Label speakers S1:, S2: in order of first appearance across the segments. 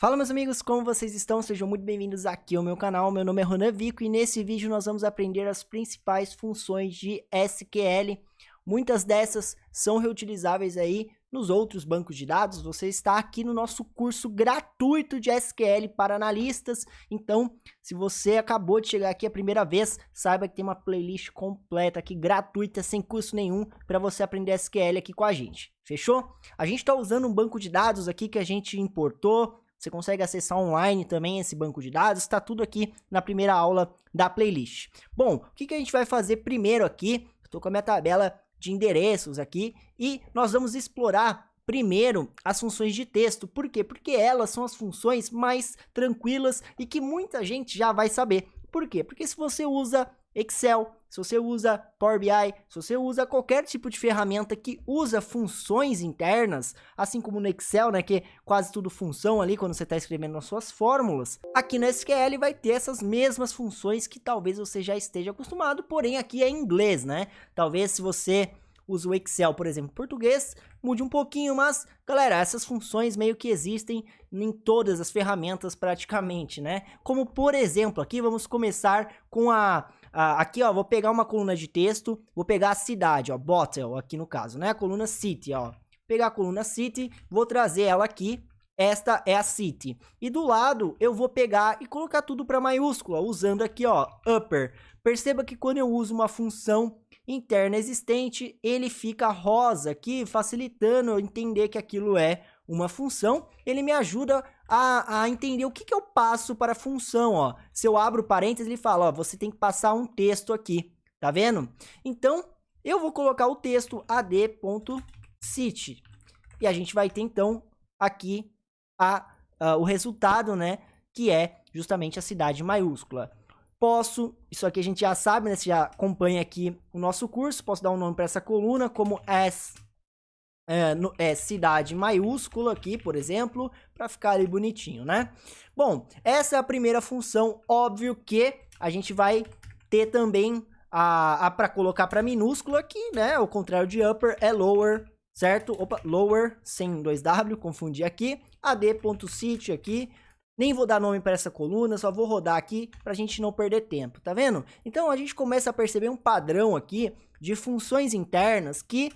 S1: Fala meus amigos, como vocês estão? Sejam muito bem-vindos aqui ao meu canal, meu nome é Ronan Vico e nesse vídeo nós vamos aprender as principais funções de SQL. Muitas dessas são reutilizáveis aí nos outros bancos de dados. Você está aqui no nosso curso gratuito de SQL para analistas, então se você acabou de chegar aqui a primeira vez, saiba que tem uma playlist completa aqui, gratuita, sem custo nenhum, para você aprender SQL aqui com a gente, fechou? A gente está usando um banco de dados aqui que a gente importou. Você consegue acessar online também esse banco de dados, está tudo aqui na primeira aula da playlist. Bom, o que a gente vai fazer primeiro aqui? Estou com a minha tabela de endereços aqui e nós vamos explorar primeiro as funções de texto. Por quê? Porque elas são as funções mais tranquilas e que muita gente já vai saber. Por quê? Porque se você usa Excel, se você usa Power BI, se você usa qualquer tipo de ferramenta que usa funções internas, assim como no Excel, né, que é quase tudo função ali quando você está escrevendo as suas fórmulas, aqui no SQL vai ter essas mesmas funções que talvez você já esteja acostumado, porém aqui é em inglês, né? Talvez se você usa o Excel, por exemplo, em português, mude um pouquinho, mas, galera, essas funções meio que existem em todas as ferramentas praticamente, né? Como, por exemplo, aqui vamos começar com aqui, ó, vou pegar uma coluna de texto, vou pegar a cidade, ó, Bottle, aqui no caso, né? A coluna City, ó. Pegar a coluna City, vou trazer ela aqui, esta é a City. E do lado, eu vou pegar e colocar tudo para maiúscula, usando aqui, ó, Upper. Perceba que quando eu uso uma função interna existente, ele fica rosa aqui, facilitando eu entender que aquilo é uma função. Ele me ajuda a entender o que eu passo para a função, ó. Se eu abro parênteses, ele fala, ó, você tem que passar um texto aqui, tá vendo? Então, eu vou colocar o texto ad.city e a gente vai ter, então, aqui o resultado, né, que é justamente a cidade maiúscula. Posso, isso aqui a gente já sabe, né? Você já acompanha aqui o nosso curso. Posso dar um nome para essa coluna como cidade maiúscula aqui, por exemplo, para ficar ali bonitinho, né? Bom, essa é a primeira função. Óbvio que a gente vai ter também para colocar para minúscula aqui, né? Ao contrário de upper é lower, certo? Opa, lower sem 2W, confundi aqui. ad.city aqui. Nem vou dar nome para essa coluna, só vou rodar aqui para a gente não perder tempo, tá vendo? Então a gente começa a perceber um padrão aqui de funções internas que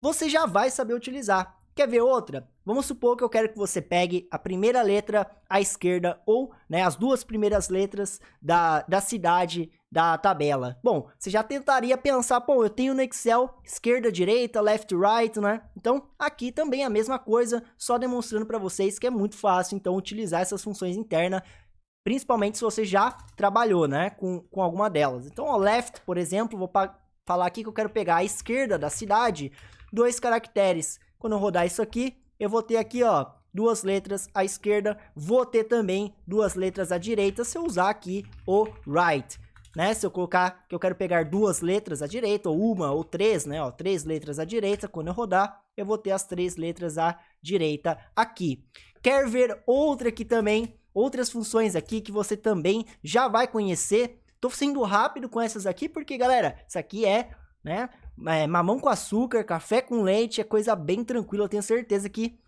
S1: você já vai saber utilizar. Quer ver outra? Vamos supor que eu quero que você pegue a primeira letra à esquerda ou, né, as duas primeiras letras da cidade da tabela. Bom, você já tentaria pensar, pô, eu tenho no Excel esquerda, direita, left, right, né? Então, aqui também a mesma coisa, só demonstrando para vocês que é muito fácil, então, utilizar essas funções internas, principalmente se você já trabalhou, né, com alguma delas. Então, ó, left, por exemplo, vou falar aqui que eu quero pegar a esquerda da cidade, 2 caracteres. Quando eu rodar isso aqui, eu vou ter aqui, ó, 2 letras à esquerda, vou ter também 2 letras à direita se eu usar aqui o right, né? Se eu colocar que eu quero pegar 2 letras à direita, ou 1 ou 3, né, ó, 3 letras à direita, quando eu rodar, eu vou ter as 3 letras à direita aqui. Quer ver outra aqui também, outras funções aqui que você também já vai conhecer? Tô sendo rápido com essas aqui porque, galera, isso aqui é, né, mamão com açúcar, café com leite, é coisa bem tranquila. Eu tenho certeza que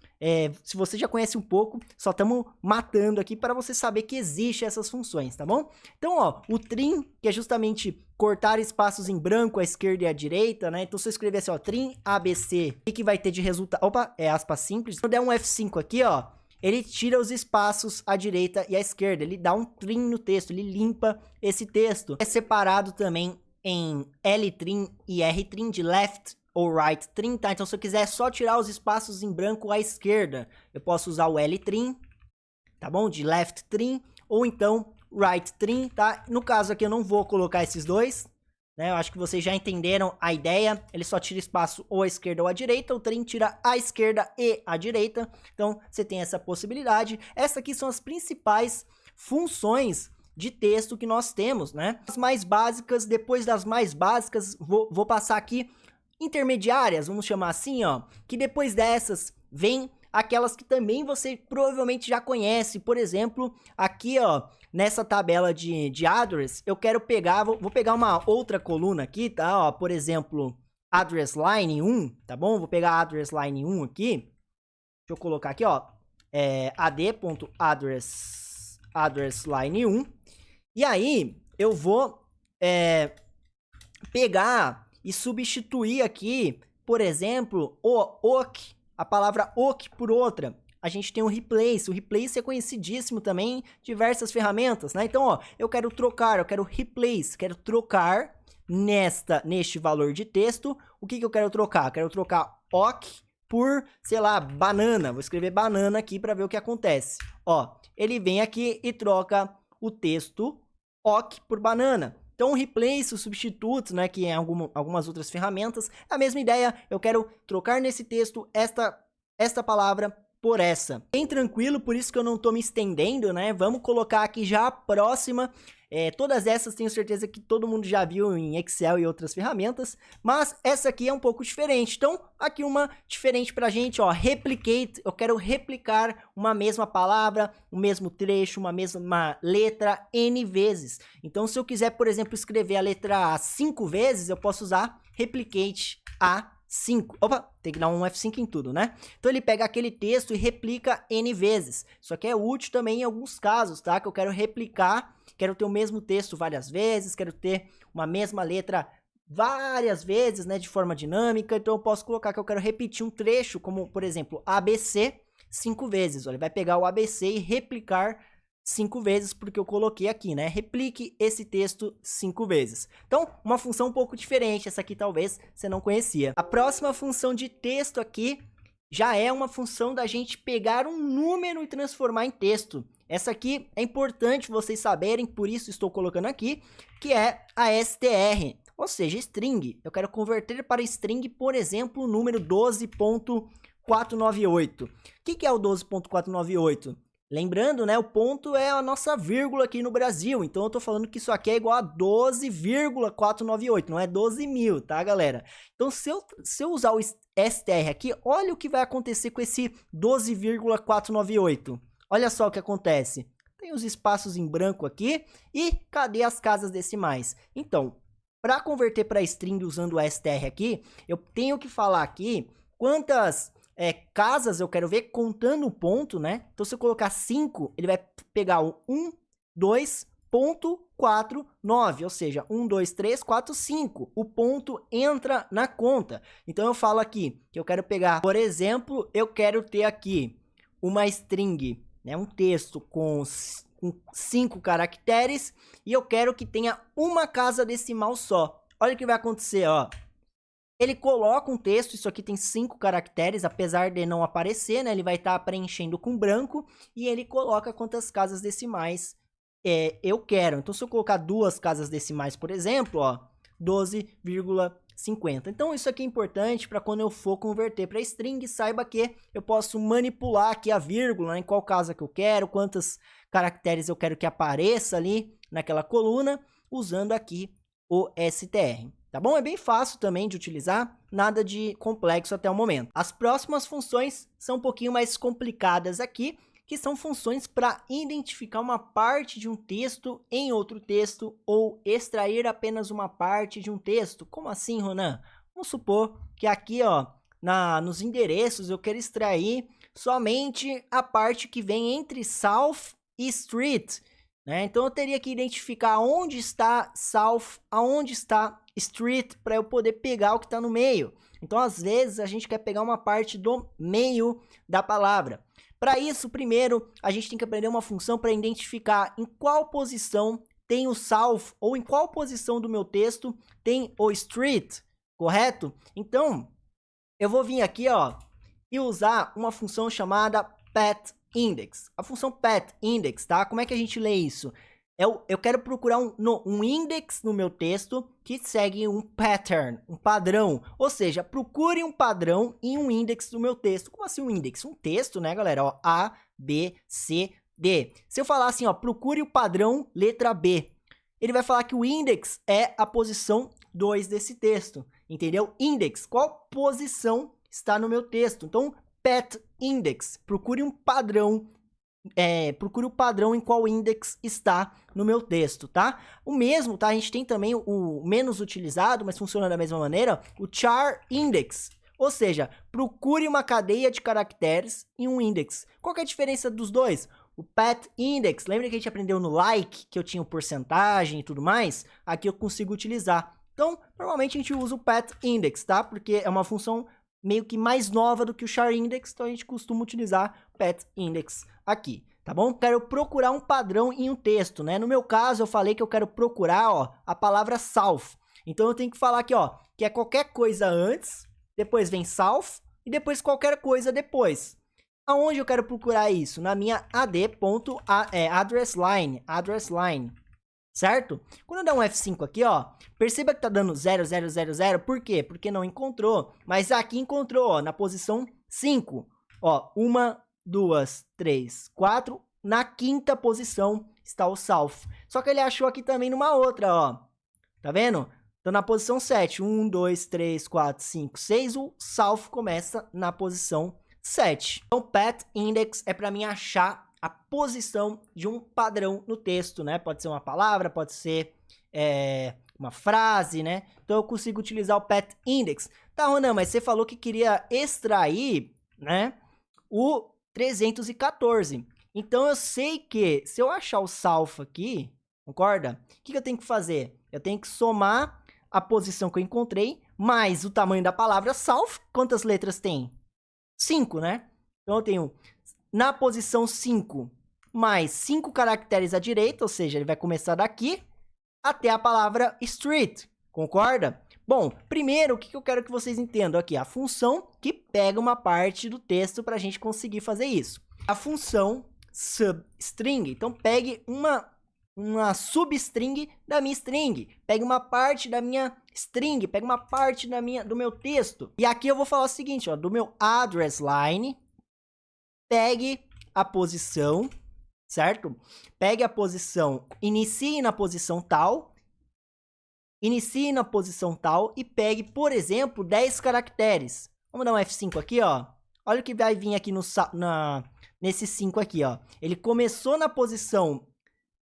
S1: se você já conhece um pouco, só estamos matando aqui para você saber que existe essas funções, tá bom? Então, ó, o trim, que é justamente cortar espaços em branco à esquerda e à direita, né? Então, se eu escrever assim, ó, trim ABC, o que vai ter de resultado? Opa, é aspas simples. Se eu der um F5 aqui, ó, ele tira os espaços à direita e à esquerda, ele dá um trim no texto, ele limpa esse texto. É separado também em L-trim e R-trim, de left ou right trim, tá? Então, se eu quiser só tirar os espaços em branco à esquerda, eu posso usar o L-trim, tá bom? De left trim, ou então right trim, tá? No caso aqui eu não vou colocar esses dois, né? Eu acho que vocês já entenderam a ideia. Ele só tira espaço ou à esquerda ou à direita, o trim tira a esquerda e a direita. Então, você tem essa possibilidade. Essas aqui são as principais funções de texto que nós temos, né? As mais básicas, depois das mais básicas, vou passar aqui intermediárias, vamos chamar assim, ó, que depois dessas vem aquelas que também você provavelmente já conhece. Por exemplo, aqui, ó, nessa tabela de address, eu quero pegar, vou pegar uma outra coluna aqui, tá? Ó, por exemplo, address line 1, tá bom? Vou pegar address line 1 aqui. Deixa eu colocar aqui, ó, ad.address line 1. E aí, eu vou pegar e substituir aqui, por exemplo, o ok, a palavra ok por outra. A gente tem o replace. O replace é conhecidíssimo também em diversas ferramentas, né? Então, ó, eu quero trocar, eu quero replace, quero trocar neste valor de texto. O que eu quero trocar? Eu quero trocar ok por, sei lá, banana. Vou escrever banana aqui para ver o que acontece. Ó, ele vem aqui e troca o texto ok por banana. Então, o replace, o substituto, né, que em algumas outras ferramentas, é a mesma ideia. Eu quero trocar nesse texto esta palavra por essa. Bem tranquilo, por isso que eu não tô me estendendo, né? Vamos colocar aqui já a próxima. Todas essas tenho certeza que todo mundo já viu em Excel e outras ferramentas, mas essa aqui é um pouco diferente. Então, aqui uma diferente pra gente, ó, replicate. Eu quero replicar uma mesma palavra, o mesmo trecho, uma mesma letra N vezes. Então, se eu quiser, por exemplo, escrever a letra A 5 vezes, eu posso usar replicate A 5. Opa, tem que dar um F5 em tudo, né? Então ele pega aquele texto e replica N vezes. Isso aqui é útil também em alguns casos, tá? Que eu quero replicar, quero ter o mesmo texto várias vezes, quero ter uma mesma letra várias vezes, né? De forma dinâmica. Então eu posso colocar que eu quero repetir um trecho, como por exemplo, ABC 5 vezes. Ele vai pegar o ABC e replicar 5 vezes, porque eu coloquei aqui, né? Replique esse texto 5 vezes. Então, uma função um pouco diferente. Essa aqui talvez você não conhecia. A próxima função de texto aqui já é uma função da gente pegar um número e transformar em texto. Essa aqui é importante vocês saberem, por isso estou colocando aqui, que é a str, ou seja, string. Eu quero converter para string, por exemplo, o número 12.498. O que é o 12.498? Lembrando, né, o ponto é a nossa vírgula aqui no Brasil, então eu tô falando que isso aqui é igual a 12,498, não é 12.000, tá, galera? Então, se eu usar o str aqui, olha o que vai acontecer com esse 12,498. Olha só o que acontece. Tem os espaços em branco aqui e cadê as casas decimais? Então, para converter para string usando o str aqui, eu tenho que falar aqui quantas casas eu quero ver contando o ponto, né? Então, se eu colocar 5, ele vai pegar o 1, 2.49, ou seja, 1, 2, 3, 4, 5. O ponto entra na conta. Então, eu falo aqui que eu quero pegar, por exemplo, eu quero ter aqui uma string, né? Um texto com 5 caracteres e eu quero que tenha uma casa decimal só. Olha o que vai acontecer, ó. Ele coloca um texto, isso aqui tem 5 caracteres, apesar de não aparecer, né? Ele vai estar preenchendo com branco e ele coloca quantas casas decimais eu quero. Então, se eu colocar 2 casas decimais, por exemplo, ó, 12,50. Então, isso aqui é importante para quando eu for converter para string, saiba que eu posso manipular aqui a vírgula, né? Em qual casa que eu quero, quantos caracteres eu quero que apareça ali naquela coluna, usando aqui o str. Tá bom? É bem fácil também de utilizar, nada de complexo até o momento. As próximas funções são um pouquinho mais complicadas aqui, que são funções para identificar uma parte de um texto em outro texto ou extrair apenas uma parte de um texto. Como assim, Ronan? Vamos supor que aqui, ó, nos endereços eu quero extrair somente a parte que vem entre South e Street, né? Então eu teria que identificar onde está South, aonde está Street, para eu poder pegar o que está no meio. Então, às vezes, a gente quer pegar uma parte do meio da palavra. Para isso, primeiro, a gente tem que aprender uma função para identificar em qual posição tem o South, ou em qual posição do meu texto tem o Street, correto? Então, eu vou vir aqui, ó, e usar uma função chamada patIndex. A função patIndex, tá? Como é que a gente lê isso? Eu quero procurar um index no meu texto que segue um pattern, um padrão. Ou seja, procure um padrão em um index do meu texto. Como assim um index? Um texto, né, galera? Ó, A, B, C, D. Se eu falar assim, ó, procure o padrão letra B, ele vai falar que o index é a posição 2 desse texto. Entendeu? Index, qual posição está no meu texto? Então, patIndex, procure um padrão. Procure o padrão em qual index está no meu texto, tá? O mesmo, tá? A gente tem também o menos utilizado, mas funciona da mesma maneira, o char index. Ou seja, procure uma cadeia de caracteres em um index. Qual que é a diferença dos dois? O path index, lembra que a gente aprendeu no like, que eu tinha porcentagem e tudo mais? Aqui eu consigo utilizar. Então, normalmente a gente usa o path index, tá? Porque é uma função meio que mais nova do que o char index, então a gente costuma utilizar path index aqui, tá bom? Quero procurar um padrão em um texto, né? No meu caso, eu falei que eu quero procurar, ó, a palavra south. Então eu tenho que falar aqui, ó, que é qualquer coisa antes, depois vem south e depois qualquer coisa depois. Aonde eu quero procurar isso? Na minha address line, certo? Quando eu der um F5 aqui, ó, perceba que tá dando 0000, por quê? Porque não encontrou, mas aqui encontrou, ó, na posição 5. Ó, 1, 2, 3, 4, na quinta posição está o south. Só que ele achou aqui também numa outra, ó, tá vendo? Então na posição 7, 1, 2, 3, 4, 5, 6, o south começa na posição 7. Então, path index é para mim achar a posição de um padrão no texto, né? Pode ser uma palavra, pode ser uma frase, né? Então, eu consigo utilizar o path index. Tá, Ronan, mas você falou que queria extrair, né, o 314. Então, eu sei que se eu achar o south aqui, concorda? O que eu tenho que fazer? Eu tenho que somar a posição que eu encontrei mais o tamanho da palavra south. Quantas letras tem? 5, né? Então eu tenho na posição 5 mais 5 caracteres à direita, ou seja, ele vai começar daqui até a palavra street, concorda? Bom, primeiro, o que eu quero que vocês entendam aqui? A função que pega uma parte do texto para a gente conseguir fazer isso. A função substring, então pegue uma substring da minha string, pegue uma parte da minha string, pegue uma parte do meu texto. E aqui eu vou falar o seguinte, ó, do meu address line, pegue a posição, certo? Pegue a posição, inicie na posição tal e pegue, por exemplo, 10 caracteres. Vamos dar um F5 aqui, ó. Olha o que vai vir aqui nesse 5 aqui, ó. Ele começou na posição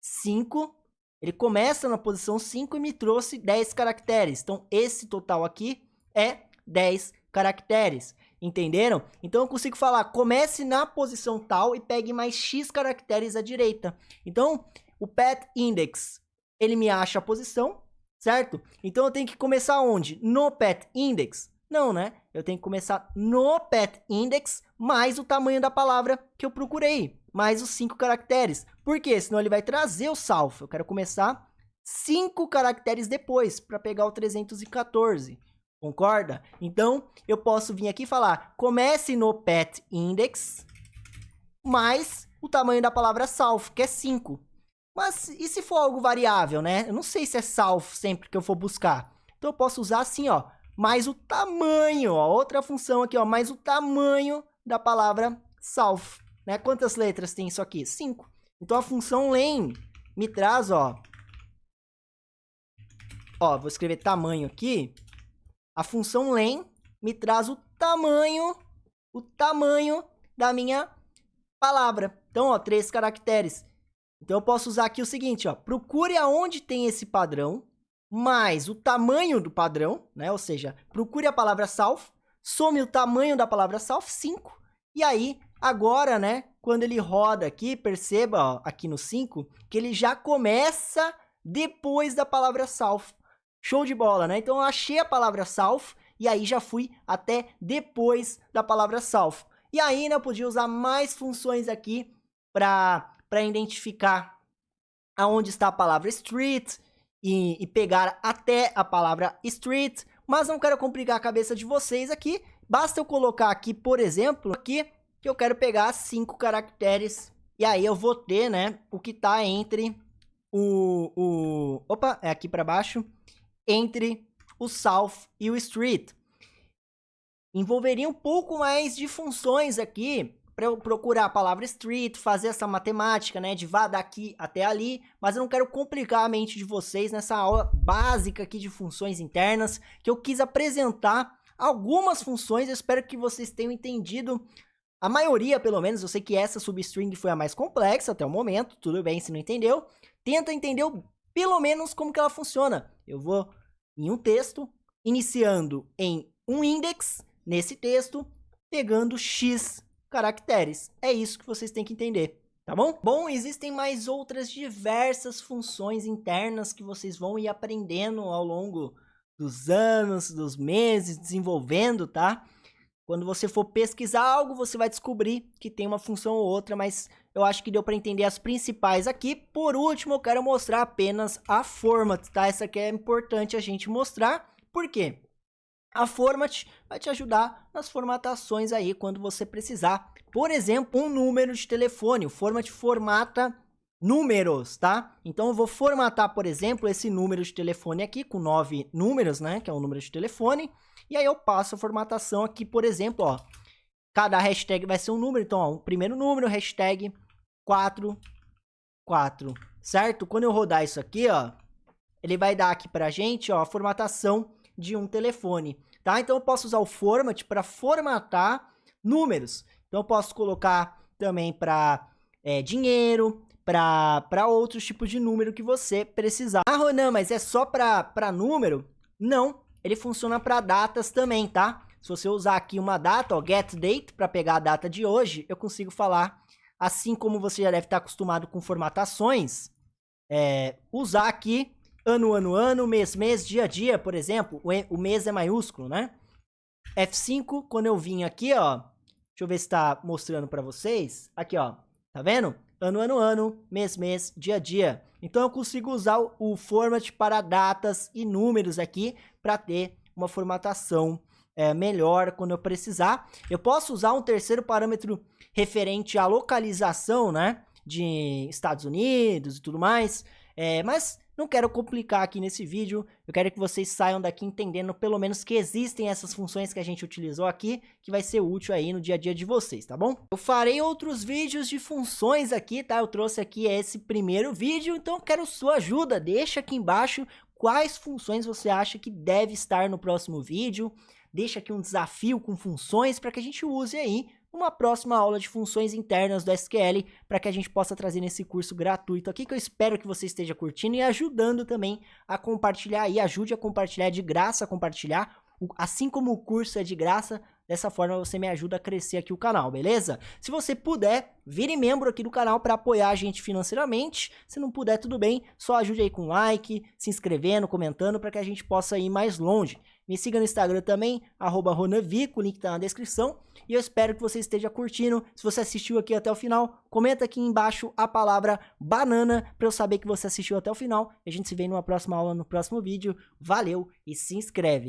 S1: 5, ele começa na posição 5 e me trouxe 10 caracteres. Então, esse total aqui é 10 caracteres. Entenderam? Então, eu consigo falar, comece na posição tal e pegue mais X caracteres à direita. Então, o path index, ele me acha a posição, certo? Então, eu tenho que começar onde? No path index? Não, né? Eu tenho que começar no path index mais o tamanho da palavra que eu procurei, mais os 5 caracteres. Por quê? Senão ele vai trazer o south. Eu quero começar 5 caracteres depois para pegar o 314. Concorda? Então, eu posso vir aqui e falar, comece no path index mais o tamanho da palavra south, que é 5. Mas e se for algo variável, né? Eu não sei se é south sempre que eu for buscar. Então, eu posso usar assim, ó, mais o tamanho, ó, outra função aqui, ó, mais o tamanho da palavra south, né? Quantas letras tem isso aqui? 5. Então, a função len me traz, ó, vou escrever tamanho aqui. A função len me traz o tamanho da minha palavra. Então, ó, 3 caracteres. Então, eu posso usar aqui o seguinte, ó, procure aonde tem esse padrão, mais o tamanho do padrão, né? Ou seja, procure a palavra south, some o tamanho da palavra south, 5. E aí, agora, né, quando ele roda aqui, perceba, ó, aqui no 5, que ele já começa depois da palavra south. Show de bola, né? Então, eu achei a palavra south e aí já fui até depois da palavra south. E aí, né, eu podia usar mais funções aqui para identificar aonde está a palavra street e pegar até a palavra street. Mas não quero complicar a cabeça de vocês aqui. Basta eu colocar aqui, por exemplo, aqui que eu quero pegar 5 caracteres. E aí eu vou ter, né, o que está entre Opa, é aqui para baixo. Entre o south e o street. Envolveria um pouco mais de funções aqui para eu procurar a palavra street, fazer essa matemática, né, de vá daqui até ali, mas eu não quero complicar a mente de vocês nessa aula básica aqui de funções internas, que eu quis apresentar algumas funções. Eu espero que vocês tenham entendido a maioria, pelo menos. Eu sei que essa substring foi a mais complexa até o momento, tudo bem se não entendeu. Tenta entender pelo menos como que ela funciona. Eu vou em um texto, iniciando em um index, nesse texto, pegando X caracteres. É isso que vocês têm que entender, tá bom? Bom, existem mais outras diversas funções internas que vocês vão ir aprendendo ao longo dos anos, dos meses, desenvolvendo, tá? Quando você for pesquisar algo, você vai descobrir que tem uma função ou outra, mas eu acho que deu para entender as principais aqui. Por último, eu quero mostrar apenas a format, tá? Essa aqui é importante a gente mostrar. Por quê? A format vai te ajudar nas formatações aí quando você precisar. Por exemplo, um número de telefone. O format formata números, tá? Então eu vou formatar, por exemplo, esse número de telefone aqui com 9 números, né? Que é o número de telefone. E aí eu passo a formatação aqui, por exemplo, ó. Cada hashtag vai ser um número. Então, ó, o primeiro número, hashtag 44, certo? Quando eu rodar isso aqui, ó, ele vai dar aqui pra gente, ó, a formatação de um telefone, tá? Então eu posso usar o format para formatar números. Então eu posso colocar também para dinheiro, para outros tipos de número que você precisar. Ah, Ronan, mas é só para número? Não, ele funciona para datas também, tá? Se você usar aqui uma data, ó, get date, para pegar a data de hoje, eu consigo falar, assim como você já deve estar acostumado com formatações, usar aqui ano, mês, dia, por exemplo. O mês é maiúsculo, né? F5, quando eu vim aqui, ó, deixa eu ver se tá mostrando para vocês. Aqui, ó, tá vendo? Ano, mês, dia. Então eu consigo usar o format para datas e números aqui para ter uma formatação melhor quando eu precisar. Eu posso usar um terceiro parâmetro referente à localização, né, de Estados Unidos e tudo mais, mas não quero complicar aqui nesse vídeo, eu quero que vocês saiam daqui entendendo pelo menos que existem essas funções que a gente utilizou aqui, que vai ser útil aí no dia a dia de vocês, tá bom? Eu farei outros vídeos de funções aqui, tá? Eu trouxe aqui esse primeiro vídeo, então eu quero sua ajuda, deixa aqui embaixo quais funções você acha que deve estar no próximo vídeo, deixa aqui um desafio com funções para que a gente use aí uma próxima aula de funções internas do SQL para que a gente possa trazer nesse curso gratuito aqui, que eu espero que você esteja curtindo e ajudando também a compartilhar aí, ajude a compartilhar, é de graça compartilhar, assim como o curso é de graça, dessa forma você me ajuda a crescer aqui o canal, beleza? Se você puder, vire membro aqui do canal para apoiar a gente financeiramente, se não puder, tudo bem, só ajude aí com like, se inscrevendo, comentando para que a gente possa ir mais longe. Me siga no Instagram também, @ronavico, o link tá na descrição. E eu espero que você esteja curtindo. Se você assistiu aqui até o final, comenta aqui embaixo a palavra banana para eu saber que você assistiu até o final. E a gente se vê numa próxima aula, no próximo vídeo. Valeu e se inscreve!